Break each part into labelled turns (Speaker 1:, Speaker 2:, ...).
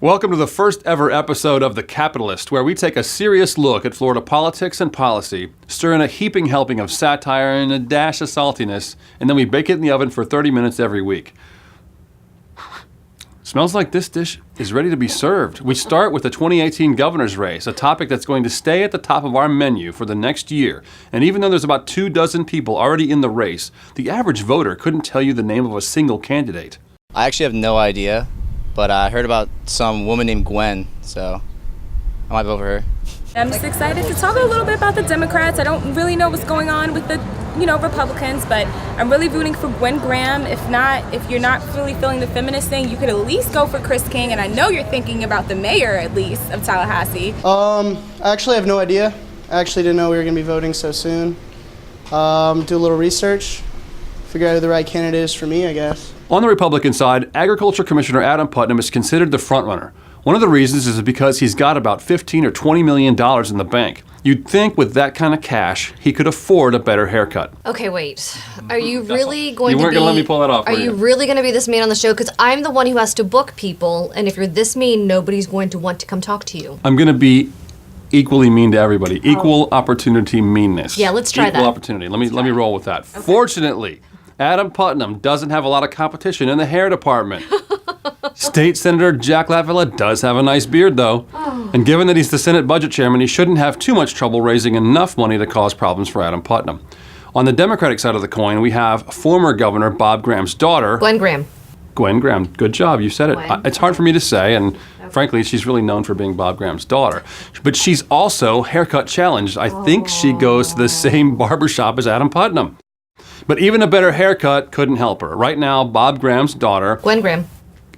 Speaker 1: Welcome to the first ever episode of The Capitolist, where we take a serious look at Florida politics and policy, stir in a heaping helping of satire and a dash of saltiness, and then we bake it in the oven for 30 minutes every week. Smells like this dish is ready to be served. We start with the 2018 governor's race, a topic that's going to stay at the top of our menu for the next year. And even though there's about 24 people already in the race, the average voter couldn't tell you the name of a single candidate.
Speaker 2: I actually have no idea, but I heard about some woman named Gwen, so I might vote for her.
Speaker 3: I'm just excited to talk a little bit about the Democrats. I don't really know what's going on with the, Republicans, but I'm really rooting for Gwen Graham. If you're not really feeling the feminist thing, you could at least go for Chris King, and I know you're thinking about the mayor, at least, of Tallahassee.
Speaker 4: I actually have no idea. I actually didn't know we were going to be voting so soon. Do a little research, figure out who the right candidate is for me, I guess.
Speaker 1: On the Republican side, Agriculture Commissioner Adam Putnam is considered the frontrunner. One of the reasons is because he's got about $15 or $20 million in the bank. You'd think with that kind of cash, he could afford a better haircut.
Speaker 5: Okay, wait. Are you really going to be...
Speaker 1: You weren't going to let me pull that off,
Speaker 5: Are you really going to be this mean on the show? Because I'm the one who has to book people, and if you're this mean, nobody's going to want to come talk to you.
Speaker 1: I'm going to be equally mean to everybody. Equal opportunity meanness.
Speaker 5: Yeah, let's try that.
Speaker 1: Equal opportunity. Let me roll with that. Okay. Fortunately, Adam Putnam doesn't have a lot of competition in the hair department. State Senator Jack Lavilla does have a nice beard, though. Oh. And given that he's the Senate budget chairman, he shouldn't have too much trouble raising enough money to cause problems for Adam Putnam. On the Democratic side of the coin, we have former Governor Bob Graham's daughter.
Speaker 5: Gwen Graham.
Speaker 1: Gwen Graham. Good job. You said it.
Speaker 5: Gwen.
Speaker 1: It's hard for me to say, and frankly, she's really known for being Bob Graham's daughter. But she's also haircut challenged. I think she goes to the same barbershop as Adam Putnam. But even a better haircut couldn't help her. Right now, Bob Graham's daughter,
Speaker 5: Gwen Graham,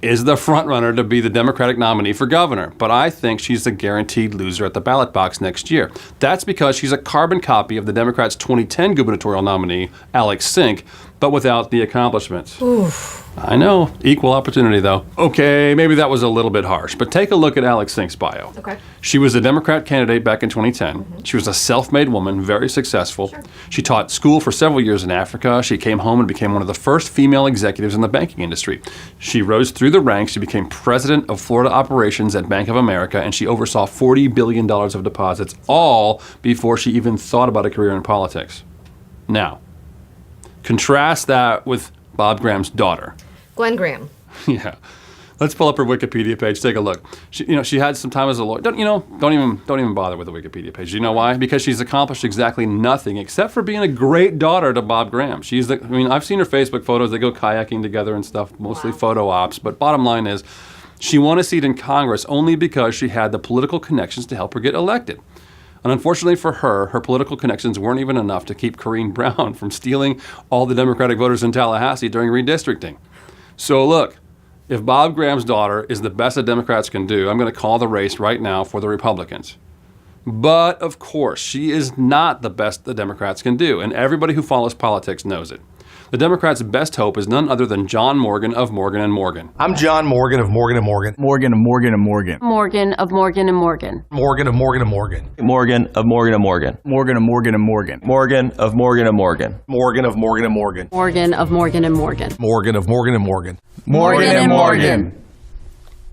Speaker 1: is the frontrunner to be the Democratic nominee for governor. But I think she's the guaranteed loser at the ballot box next year. That's because she's a carbon copy of the Democrats' 2010 gubernatorial nominee, Alex Sink, but without the accomplishments.
Speaker 5: Oof.
Speaker 1: I know, equal opportunity though. Okay, maybe that was a little bit harsh, but take a look at Alex Sink's bio.
Speaker 5: Okay.
Speaker 1: She was a Democrat candidate back in 2010. She was a self-made woman, very successful.
Speaker 5: Sure.
Speaker 1: She taught school for several years in Africa. She came home and became one of the first female executives in the banking industry. She rose through the ranks. She became president of Florida operations at Bank of America, and she oversaw $40 billion of deposits, all before she even thought about a career in politics. Now, contrast that with Bob Graham's daughter.
Speaker 5: Gwen Graham.
Speaker 1: Yeah. Let's pull up her Wikipedia page. Take a look. She had some time as a lawyer. Don't even bother with the Wikipedia page. You know why? Because she's accomplished exactly nothing except for being a great daughter to Bob Graham. I've seen her Facebook photos. They go kayaking together and stuff, mostly photo ops. But bottom line is, she won a seat in Congress only because she had the political connections to help her get elected. And unfortunately for her, her political connections weren't even enough to keep Corrine Brown from stealing all the Democratic voters in Tallahassee during redistricting. So look, if Bob Graham's daughter is the best that Democrats can do, I'm going to call the race right now for the Republicans. But of course, she is not the best the Democrats can do, and everybody who follows politics knows it. The Democrats' best hope is none other than John Morgan of Morgan & Morgan.
Speaker 6: I'm John Morgan of Morgan & Morgan.
Speaker 7: Morgan of Morgan & Morgan.
Speaker 8: Morgan of Morgan & Morgan.
Speaker 6: Morgan of Morgan & Morgan.
Speaker 7: Morgan of Morgan & Morgan. Morgan of Morgan & Morgan. Morgan of Morgan & Morgan.
Speaker 6: Morgan of Morgan & Morgan.
Speaker 8: Morgan of Morgan & Morgan.
Speaker 6: Morgan of Morgan & Morgan.
Speaker 7: Morgan & Morgan.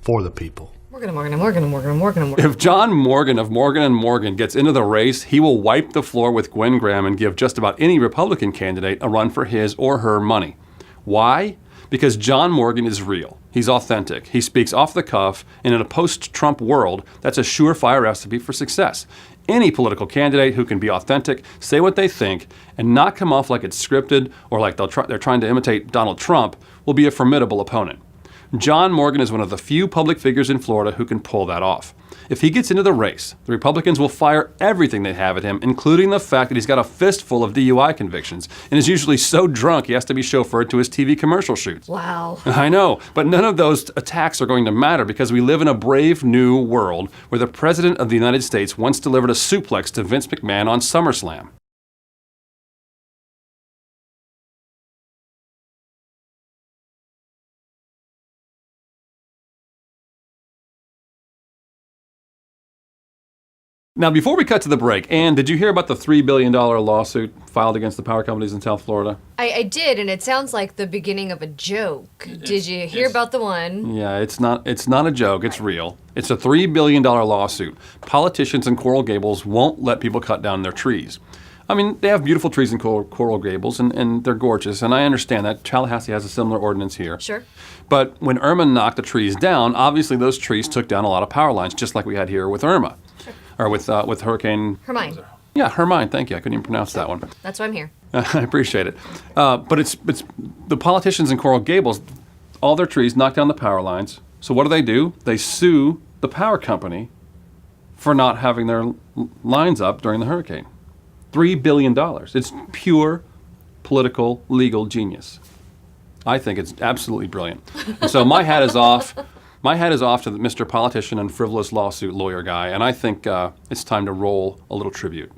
Speaker 6: For the people.
Speaker 5: Morgan.
Speaker 1: If John Morgan of Morgan & Morgan gets into the race, he will wipe the floor with Gwen Graham and give just about any Republican candidate a run for his or her money. Why? Because John Morgan is real. He's authentic. He speaks off the cuff, and in a post-Trump world, that's a surefire recipe for success. Any political candidate who can be authentic, say what they think, and not come off like it's scripted or like they're trying to imitate Donald Trump will be a formidable opponent. John Morgan is one of the few public figures in Florida who can pull that off. If he gets into the race, the Republicans will fire everything they have at him, including the fact that he's got a fistful of DUI convictions and is usually so drunk he has to be chauffeured to his TV commercial shoots.
Speaker 5: Wow.
Speaker 1: I know, but none of those attacks are going to matter because we live in a brave new world where the President of the United States once delivered a suplex to Vince McMahon on SummerSlam. Now, before we cut to the break, Ann, did you hear about the $3 billion lawsuit filed against the power companies in South Florida?
Speaker 5: I did, and it sounds like the beginning of a joke. Did you hear about the one?
Speaker 1: Yeah, it's not a joke. It's real. It's a $3 billion lawsuit. Politicians in Coral Gables won't let people cut down their trees. I mean, they have beautiful trees in Coral Gables, and they're gorgeous, and I understand that. Tallahassee has a similar ordinance here.
Speaker 5: Sure.
Speaker 1: But when Irma knocked the trees down, obviously those trees took down a lot of power lines, just like we had here with Irma.
Speaker 5: Sure.
Speaker 1: Or with Hurricane...
Speaker 5: Hermine.
Speaker 1: Yeah, Hermine, thank you. I couldn't even pronounce that one.
Speaker 5: That's why I'm here.
Speaker 1: I appreciate it. But it's the politicians in Coral Gables, all their trees knock down the power lines. So what do? They sue the power company for not having their lines up during the hurricane. $3 billion. It's pure political, legal genius. I think it's absolutely brilliant. And so my hat is off. My hat is off to the Mr. Politician and Frivolous Lawsuit Lawyer guy, and I think it's time to roll a little tribute.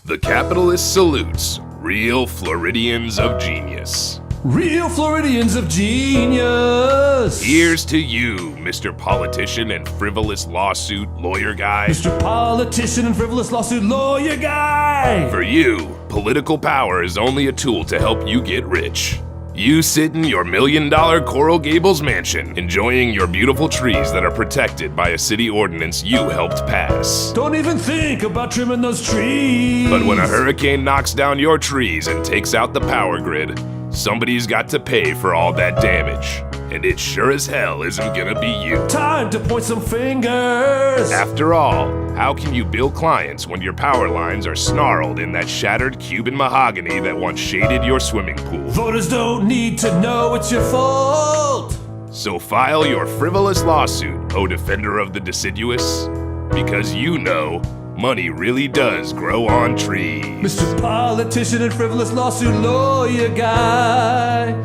Speaker 9: The Capitalist salutes real Floridians of genius.
Speaker 6: Real Floridians of genius.
Speaker 9: Here's to you, Mr. Politician and Frivolous Lawsuit Lawyer Guy.
Speaker 6: Mr. Politician and Frivolous Lawsuit Lawyer Guy.
Speaker 9: For you, political power is only a tool to help you get rich. You sit in your $1 million Coral Gables mansion, enjoying your beautiful trees that are protected by a city ordinance you helped pass.
Speaker 6: Don't even think about trimming those trees.
Speaker 9: But when a hurricane knocks down your trees and takes out the power grid, somebody's got to pay for all that damage. And it sure as hell isn't gonna be you.
Speaker 6: Time to point some fingers.
Speaker 9: After all, how can you bill clients when your power lines are snarled in that shattered Cuban mahogany that once shaded your swimming pool?
Speaker 6: Voters don't need to know it's your fault.
Speaker 9: So file your frivolous lawsuit, O defender of the deciduous, because you know money really does grow on trees.
Speaker 6: Mr. Politician and Frivolous Lawsuit Lawyer Guy.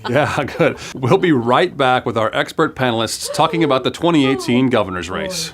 Speaker 1: Yeah, good. We'll be right back with our expert panelists talking about the 2018 governor's race.